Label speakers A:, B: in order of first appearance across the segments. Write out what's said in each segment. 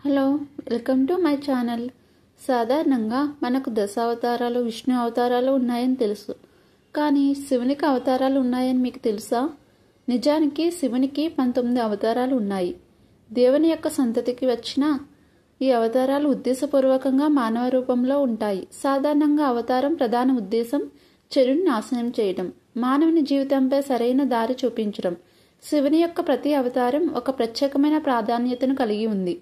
A: Hello, welcome to my channel. సాధారణంగా మనకు దశావతారాలు, విష్ణు అవతారాలు ఉన్నాయని తెలుసు. కానీ శివునికి అవతారాలు ఉన్నాయని మీకు తెలుసా? నిజానికి శివునికి 19 అవతారాలు ఉన్నాయి. దేవుని యొక్క సంతతికి వచ్చిన ఈ అవతారాలు ఉద్దేశపూర్వకంగా మానవ రూపంలో ఉంటాయి. సాధారణంగా అవతారం ప్రధాన ఉద్దేశం చెడుని నాశనం చేయడం, మానవుని జీవితంపై సరైన దారి చూపించడం. శివుని యొక్క ప్రతి అవతారం ఒక ప్రత్యేకమైన ప్రాధాన్యతను కలిగి ఉంది.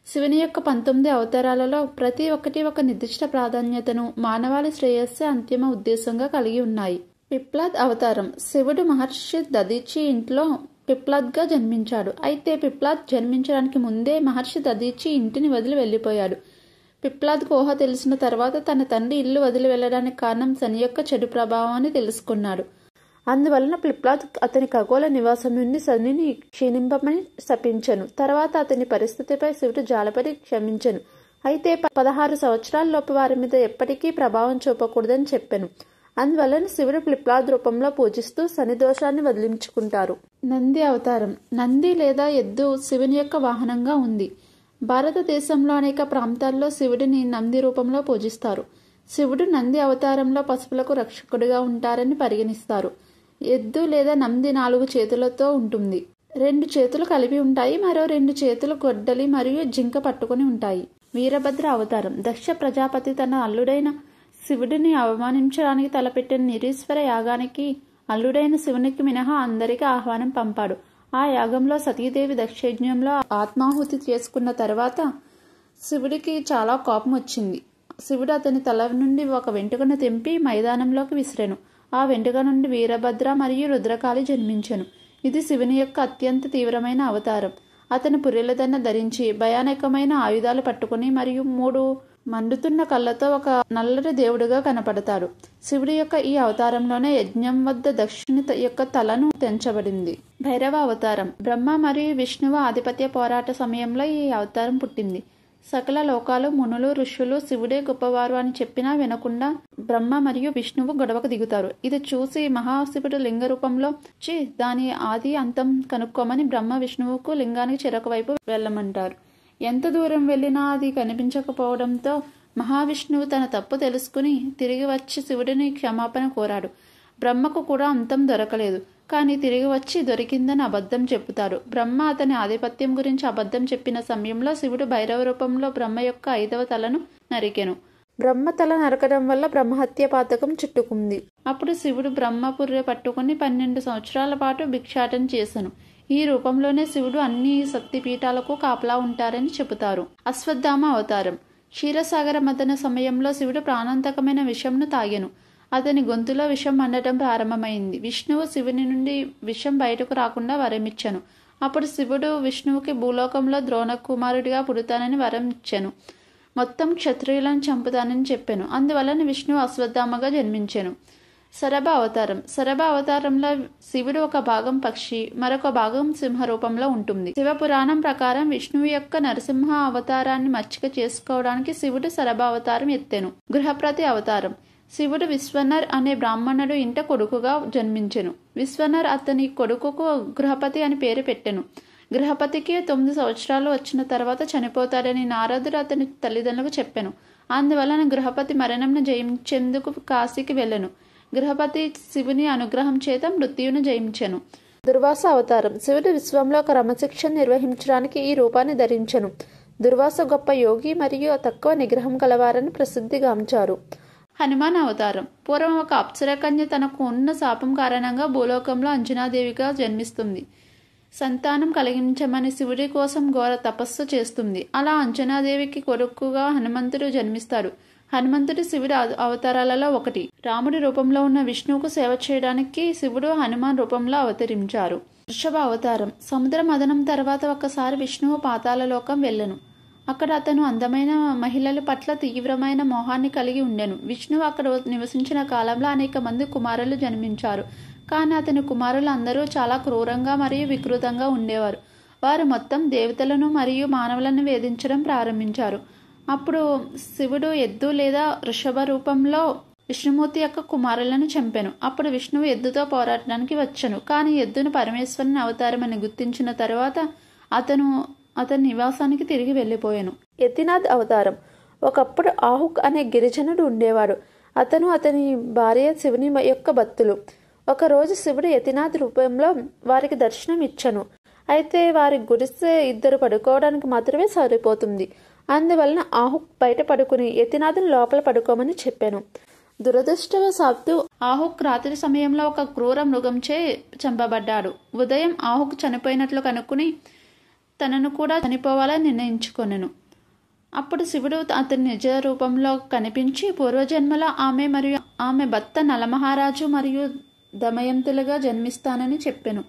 A: శివుని యొక్క 19 అవతారాలలో ప్రతి ఒక్కటి ఒక నిర్దిష్ట ప్రాధాన్యతను, మానవాళి శ్రేయస్సే అంతిమ ఉద్దేశంగా కలిగి ఉన్నాయి. పిప్లాద్ అవతారం. శివుడు మహర్షి దధీచి ఇంట్లో పిప్లాద్గా జన్మించాడు. అయితే పిప్లాద్ జన్మించడానికి ముందే మహర్షి దధీచి ఇంటిని వదిలి వెళ్లిపోయాడు. పిప్లాద్కు ఊహ తెలిసిన తర్వాత తన తండ్రి ఇల్లు వదిలి వెళ్లడానికి కారణం శని యొక్క చెడు ప్రభావాన్ని తెలుసుకున్నాడు. అందువలన పిప్లాద్ అతని ఖగోళ నివాసం నుండి శనిని క్షీణింపమని శపించెను. తర్వాత అతని పరిస్థితిపై శివుడు జాలపడి క్షమించెను. అయితే 16 సంవత్సరాలలోపు వారి మీద ఎప్పటికీ ప్రభావం చూపకూడదని చెప్పెను. అందువలన శివుడు పిప్లాద్ రూపంలో పూజిస్తూ శని దోషాన్ని వదిలించుకుంటారు. నంది అవతారం. నంది లేదా ఎద్దు శివుని యొక్క వాహనంగా ఉంది. భారతదేశంలో అనేక ప్రాంతాల్లో శివుడిని నంది రూపంలో పూజిస్తారు. శివుడు నంది అవతారంలో పశువులకు రక్షకుడిగా ఉంటారని పరిగణిస్తారు. ఎద్దు లేదా నంది 4 చేతులతో ఉంటుంది. 2 చేతులు కలిపి ఉంటాయి. మరో 2 చేతులు గొడ్డలి మరియు జింక పట్టుకుని ఉంటాయి. వీరభద్ర అవతారం. దక్ష ప్రజాపతి తన అల్లుడైన శివుడిని అవమానించడానికి తలపెట్టిన నిరీశ్వర యాగానికి అల్లుడైన శివునికి మినహా అందరికీ ఆహ్వానం పంపాడు. ఆ యాగంలో సతీదేవి దక్షయజ్ఞంలో ఆత్మాహుతి చేసుకున్న తర్వాత శివుడికి చాలా కోపం వచ్చింది. శివుడు అతని తల నుండి ఒక వెంట్రుకను తెంపి మైదానంలోకి విసిరెను. ఆ వెంట్రుక నుండి వీరభద్ర మరియు రుద్రకాళి జన్మించెను. ఇది శివుని యొక్క అత్యంత తీవ్రమైన అవతారం. అతను పుర్రెలదన్న ధరించి భయానకమైన ఆయుధాలు పట్టుకుని మరియు 3 మండుతున్న కళ్ళతో ఒక నల్లటి దేవుడుగా కనపడతాడు. శివుడి యొక్క ఈ అవతారంలోనే యజ్ఞం వద్ద దక్షుని యొక్క తలను తెంచబడింది. భైరవ అవతారం. బ్రహ్మ మరియు విష్ణువు ఆధిపత్య పోరాట సమయంలో ఈ అవతారం పుట్టింది. సకల లోకాలు, మునులు, ఋషులు శివుడే గొప్పవారు అని చెప్పినా వినకుండా బ్రహ్మ మరియు విష్ణువు గొడవకు దిగుతారు. ఇది చూసి మహాశివుడు లింగ రూపంలో దాని ఆది అంతం కనుక్కోమని బ్రహ్మ విష్ణువుకు లింగానికి చెరొక వైపు వెళ్ళమంటారు. ఎంత దూరం వెళ్ళినా అది కనిపించకపోవడంతో మహావిష్ణువు తన తప్పు తెలుసుకుని తిరిగి వచ్చి శివుడిని క్షమాపణ కోరాడు. బ్రహ్మకు కూడా అంతం దొరకలేదు, కానీ తిరిగి వచ్చి దొరికిందని అబద్ధం చెబుతారు. బ్రహ్మ అతని ఆధిపత్యం గురించి అబద్ధం చెప్పిన సమయంలో శివుడు భైరవ రూపంలో బ్రహ్మ యొక్క 5వ తలను నరికెను. బ్రహ్మ తల నరకడం వల్ల బ్రహ్మహత్య పాతకం చుట్టుకుంది. అప్పుడు శివుడు బ్రహ్మపుర్రె పట్టుకుని 12 సంవత్సరాల పాటు భిక్షాటన చేసెను. ఈ రూపంలోనే శివుడు అన్ని శక్తిపీఠాలకు కాపలా ఉంటారని చెబుతారు. అశ్వత్థామ అవతారం. క్షీరసాగర మథన సమయంలో శివుడు ప్రాణాంతకమైన విషంను తాగెను. అతని గొంతులో విషం మండటం ప్రారంభమైంది. విష్ణువు శివుని నుండి విషం బయటకు రాకుండా వరమిచ్చెను. అప్పుడు శివుడు విష్ణువుకి భూలోకంలో ద్రోణ కుమారుడిగా పుడతానని వరం ఇచ్చెను. మొత్తం క్షత్రియులను చంపుతానని చెప్పెను. అందువలన విష్ణువు అశ్వత్థామగా జన్మించెను. శరభ అవతారం. శరభ అవతారంలో శివుడు ఒక భాగం పక్షి, మరొక భాగం సింహ రూపంలో ఉంటుంది. శివ పురాణం ప్రకారం విష్ణువు యొక్క నరసింహ అవతారాన్ని మచ్చిక చేసుకోవడానికి శివుడు శరభ అవతారం ఎత్తెను. గృహప్రతి అవతారం. శివుడు విశ్వనర్ అనే బ్రాహ్మణుడు ఇంట కొడుకుగా జన్మించెను. విశ్వనర్ అతని కొడుకుకు గృహపతి అని పేరు పెట్టెను. గృహపతికి 9 సంవత్సరాలు వచ్చిన తర్వాత చనిపోతాడని నారదుడు అతని తల్లిదండ్రులకు చెప్పెను. అందువలన గృహపతి మరణంను జయించేందుకు కాశీకి వెళ్ళెను. గృహపతి శివుని అనుగ్రహం చేత మృత్యువును జయించెను. దుర్వాస అవతారం. శివుడు విశ్వంలో క్రమశిక్షణ నిర్వహించడానికి ఈ రూపాన్ని ధరించెను. దుర్వాస గొప్ప యోగి మరియు తక్కువ నిగ్రహం కలవారని ప్రసిద్ధిగాంచారు. హనుమాన్ అవతారం. పూర్వం ఒక అప్సరకన్య తనకు ఉన్న శాపం కారణంగా భూలోకంలో అంజనాదేవిగా జన్మిస్తుంది. సంతానం కలిగించమని శివుడి కోసం ఘోర తపస్సు చేస్తుంది. అలా అంజనాదేవికి కొడుకుగా హనుమంతుడు జన్మిస్తాడు. హనుమంతుడు శివుడి అవతారాలలో ఒకటి. రాముడి రూపంలో ఉన్న విష్ణువుకు సేవ చేయడానికి శివుడు హనుమాన్ రూపంలో అవతరించారు. వృషభ అవతారం. సముద్ర మథనం తర్వాత ఒకసారి విష్ణువు పాతాళలోకం వెళ్ళెను. అక్కడ అతను అందమైన మహిళల పట్ల తీవ్రమైన మోహాన్ని కలిగి ఉండెను. విష్ణువు అక్కడ నివసించిన కాలంలో అనేక మంది కుమారులు జన్మించారు. కానీ అతని కుమారులు అందరూ చాలా క్రూరంగా మరియు వికృతంగా ఉండేవారు. వారు మొత్తం దేవతలను మరియు మానవులను వేధించడం ప్రారంభించారు. అప్పుడు శివుడు ఎద్దు లేదా వృషభ రూపంలో విష్ణుమూర్తి యొక్క కుమారులను చంపెను. అప్పుడు విష్ణువు ఎద్దుతో పోరాడడానికి వచ్చెను. కానీ ఎద్దును పరమేశ్వరుని అవతారం అని గుర్తించిన తర్వాత అతను అతని నివాసానికి తిరిగి వెళ్ళిపోయాను. యతినాథ్ అవతారం. ఒకప్పుడు ఆహుక్ అనే గిరిజనుడు ఉండేవాడు. అతను అతని భార్య శివుని యొక్క భక్తులు. ఒకరోజు శివుడు యతినాథ్ రూపంలో వారికి దర్శనం ఇచ్చను. అయితే వారి గుడిసె 2 పడుకోవడానికి మాత్రమే సరిపోతుంది. అందువలన ఆహుక్ బయట పడుకుని యతినాథుని లోపల పడుకోమని చెప్పాను. దురదృష్టవశాత్తు ఆహుక్ రాత్రి సమయంలో ఒక క్రూర మృగంచే చంపబడ్డాడు. ఉదయం ఆహుక్ చనిపోయినట్లు కనుక్కుని తనను కూడా చనిపోవాలని నిర్ణయించుకొనెను. అప్పుడు శివుడు అతని నిజ రూపంలో కనిపించి పూర్వజన్మలో ఆమె మరియు ఆమె భర్త నలమహారాజు మరియు దమయంతులుగా జన్మిస్తానని చెప్పెను.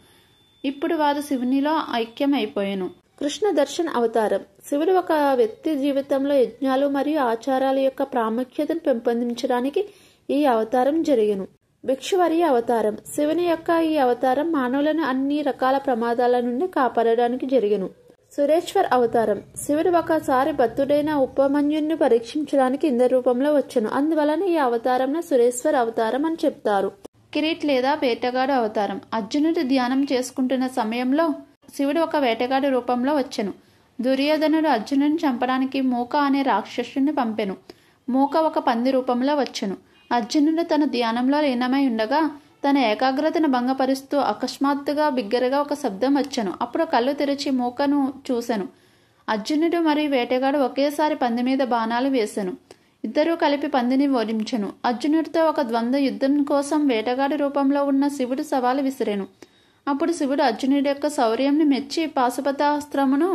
A: ఇప్పుడు వారు శివునిలో ఐక్యం అయిపోయాను. కృష్ణ దర్శన్ అవతారం. శివుడు ఒక వ్యక్తి జీవితంలో యజ్ఞాలు మరియు ఆచారాల యొక్క ప్రాముఖ్యతను పెంపొందించడానికి ఈ అవతారం జరిగెను. భిక్షువర్య అవతారం. శివుని యొక్క ఈ అవతారం మానవులను అన్ని రకాల ప్రమాదాల నుండి కాపాడడానికి జరిగెను. సురేశ్వర్ అవతారం. శివుడు ఒకసారి భక్తుడైన ఉపమన్యుని పరీక్షించడానికి ఇంద్ర రూపంలో వచ్చెను. అందువలన ఈ అవతారంను సురేశ్వర్ అవతారం అని చెప్తారు. కిరీట్ లేదా వేటగాడు అవతారం. అర్జునుడు ధ్యానం చేసుకుంటున్న సమయంలో శివుడు ఒక వేటగాడి రూపంలో వచ్చెను. దుర్యోధనుడు అర్జునుడిని చంపడానికి మూక అనే రాక్షసుని పంపెను. మూక ఒక పంది రూపంలో వచ్చెను. అర్జునుడు తన ధ్యానంలో లీనమై ఉండగా తన ఏకాగ్రతను భంగపరుస్తూ అకస్మాత్తుగా బిగ్గరగా ఒక శబ్దం వచ్చెను. అప్పుడు కళ్ళు తెరిచి మూకను చూసెను. అర్జునుడు మరియు వేటగాడు ఒకేసారి పంది మీద బాణాలు వేసెను. ఇద్దరూ కలిపి పందిని ఓడించెను. అర్జునుడితో ఒక ద్వంద్వ యుద్ధం కోసం వేటగాడి రూపంలో ఉన్న శివుడు సవాలు విసిరెను. అప్పుడు శివుడు అర్జునుడి యొక్క శౌర్యంని మెచ్చి పాశుపతాస్త్రమును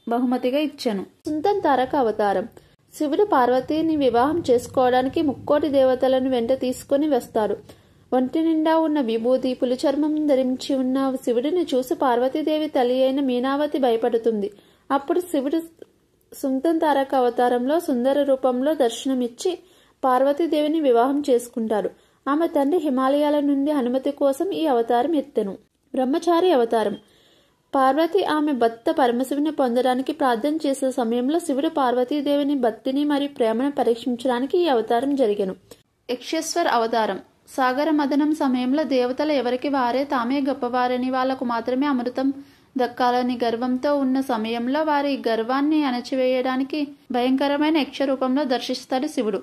A: బహుమతిగా ఇచ్చెను. సుందన్ తారక అవతారం. శివుడు పార్వతీని వివాహం చేసుకోవడానికి 3,000,000 దేవతలను వెంట తీసుకుని వస్తాడు. ఒంటి నిండా ఉన్న విభూతి, పులి చర్మం ధరించి ఉన్న శివుడిని చూసి పార్వతీదేవి తల్లి అయిన మీనావతి భయపడుతుంది. అప్పుడు శివుడు సుందన్ తారక అవతారంలో సుందర రూపంలో దర్శనమిచ్చి పార్వతీదేవిని వివాహం చేసుకుంటాడు. ఆమె తండ్రి హిమాలయాల నుండి అనుమతి కోసం ఈ అవతారం ఎత్తెను. బ్రహ్మచారి అవతారం. పార్వతి ఆమె భర్త పరమశివుని పొందడానికి ప్రార్థన చేసే సమయంలో శివుడు పార్వతీదేవిని భక్తిని మరియు ప్రేమను పరీక్షించడానికి ఈ అవతారం జరిగెను. యక్షేశ్వర్ అవతారం. సాగర మదనం సమయంలో దేవతలు ఎవరికి వారే తామే గొప్పవారని వాళ్లకు మాత్రమే అమృతం దక్కాలని గర్వంతో ఉన్న సమయంలో వారి గర్వాన్ని అణచివేయడానికి భయంకరమైన యక్ష రూపంలో దర్శిస్తాడు శివుడు.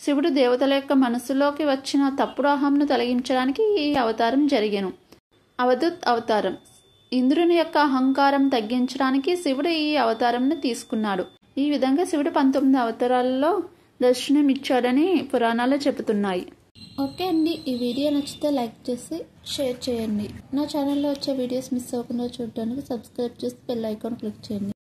A: శివుడు దేవతల యొక్క మనసులోకి వచ్చిన తప్పుడు అహంను తొలగించడానికి ఈ అవతారం జరిగెను. అవధూత్ అవతారం. ఇంద్రుని యొక్క అహంకారం తగ్గించడానికి శివుడు ఈ అవతారంను తీసుకున్నాడు. ఈ విధంగా శివుడు 19 అవతారాలలో దర్శనమిచ్చాడని పురాణాలు చెబుతున్నాయి. ఓకే అండి, ఈ వీడియో నచ్చితే లైక్ చేసి షేర్ చేయండి. నా ఛానల్లో వచ్చే వీడియోస్ మిస్ అవ్వకుండా చూడడానికి సబ్స్క్రైబ్ చేసి బెల్ ఐకాన్ క్లిక్ చేయండి.